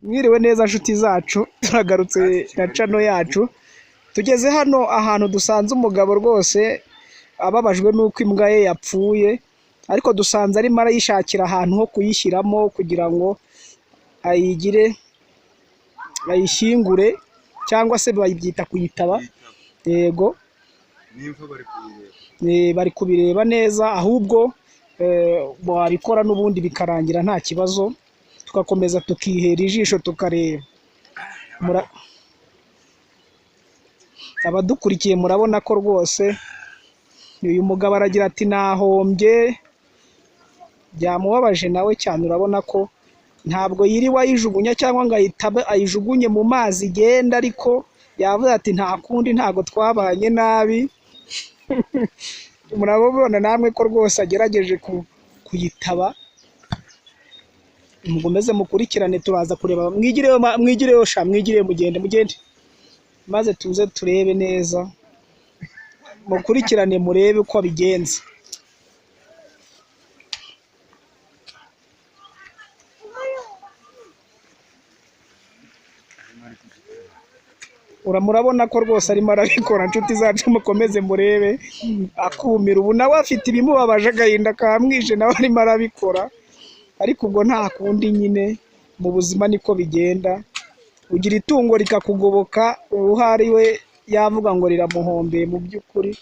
Mwiriwe neza nshuti zacu, turagarutse na channel yacu. Tugeze hano ahantu dusanze umugabo rwose ababajwe nuko imbwa ye yapfuye, ariko dusanze arimo arayishakira ahantu ho kuyishyiramo kugira ngo ayishyingure cyangwa se bayibyita kuyitaba. Yego, bari kubireba neza, ahubwo wabikora n'ubundi bikarangira nta kibazo, tugakomeza tukihera ijisho tukareba. Abadukurikiye murabona ko rwose uyu mugabo aragira ati nahombye, byamubabaje nawe cyane. Urabona ko ntabwo yiriwe ayijugunya cyangwa ngo ayijugunye mu mazi igenda, ariko yavuze ati nta kundi, ntago twabanye nabi. Murabona namwe ko rwose agerageje kuyitaba. Mugomeze mukurikirane, turaza kureba. Mwigireyo sha, mwigireyo, mugende maze tuze turebe neza, mukurikirane murebe uko abigenza. Murabona ko rwose arimo arabikora, nshuti zacu, mukomeze murebe. Akumira ubu nawe afite ibimubabaje, agahinda kamwishe, nawe arimo arabikora, ariko ubwo nta kundi nyine, mu buzima niko bigenda. Ugira itungo rikakugoboka, uhari we yavuga ngo riramuhombeye mu by'ukuri,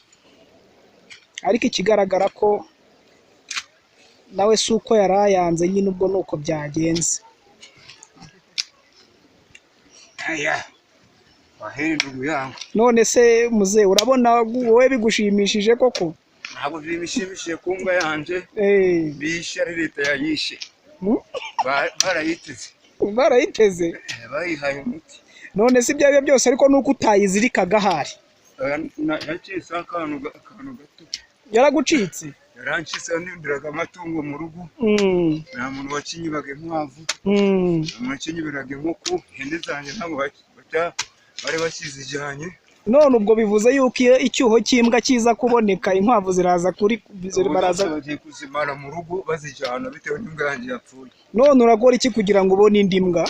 ariko ikigaragara ko nawe si uko yari ayanze nyine, ubwo nuko byagenze. None se muze, urabona wowe bigushimishije koko? Ntabwo bimishimishije ku mbwa yanje, bishe ari leta yayishe. Barayiteze bayihaye umuti. None si ibyo byose, ariko nuko utayizirikaga ahari. Yacitse akantu gato. Yaragucitse? Yarancitse, nindiraga amatungo mu rugo. Nta muntu wakinyibaga inkwavu, nta muntu wakinyibiraga inkoko, ihene zanjye ntabwo bari bakizijyanye. None ubwo bivuze yuko iyo icyuho cy'imbwa kiza kuboneka, inkwavu ziraza bagiye kuzimara mu rugo bazijyana bitewe n'imbwa yanjye yapfuye. None urakora iki kugira ngo ubone indi mbwa?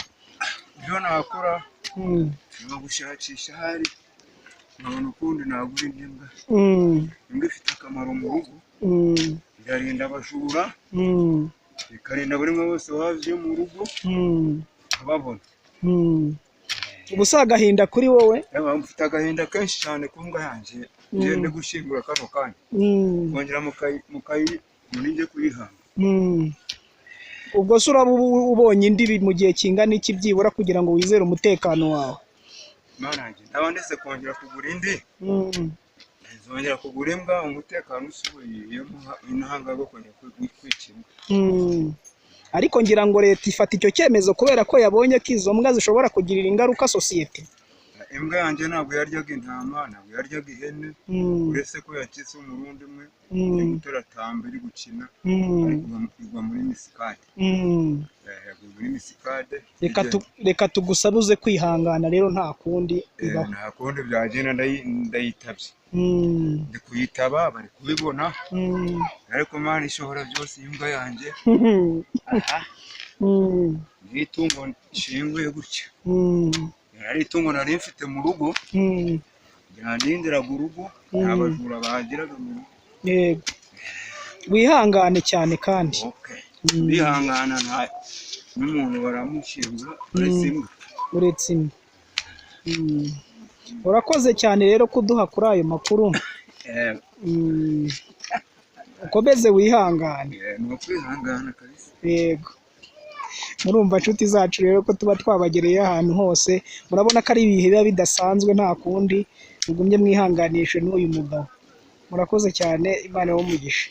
Ibyo nakora ni gushakisha ahari nkabona ukundi nagura indi mbwa. Imbwa ifite akamaro mu rugo, irarinda abajura, ikarinda buri umwe wese waje mu rugo ababona. Ubusa agahinda kuri wowe? Mfite agahinda kenshi cyane ku mbwa yanjye, ngende gushingura kano kanya, kongera muninjye kuyihanga. Ubwo se uraba ubonye indi mu gihe kingana iki byibura kugira ngo wizere umutekano wawe? Mananjye ndaba ndetse kongera kugura indi, nzongera kugura imbwa, umutekano usubuye, iyo intanga yo kongera kwica imbwa. Ariko ngira ngo leta ifata icyo cyemezo kubera ko yabonye ko izo mbwa zishobora kugirira ingaruka sosiyete. Imbwa yanjye ntabwo yaryaga intama, ntabwo yaryaga ihene, uretse ko yakitse umurundi umwe, iri gutoratamba, iri gukina, ariko igwa muri misikade. Muri misikade. Reka tugusabe uze kwihangana rero, nta kundi. Nta kundi byagenda, ndayitabye. Ndi kuyitaba, bari kubibona, ariko Mana ishobora byose, imbwa yanjye ni itungo ishinguye gutya. Ari itungo nari mfite mu rugo, ryandindiraga urugo, nta bajura bahageraga mu rugo. Yego, wihangane cyane kandi. Bihangana, n'umuntu baramushinga uretse imbwa. Urakoze cyane rero kuduha kuri ayo makuru. Ukomeze wihangane. Ni ukwihangana kabisa. Yego, murumva nshuti zacu rero ko tuba twabagereye ahantu hose. Murabona ko ari ibihe biba bidasanzwe, nta kundi, mugumye mwihanganishe n'uyu mugabo. Murakoze cyane, Imana ibahe umugisha.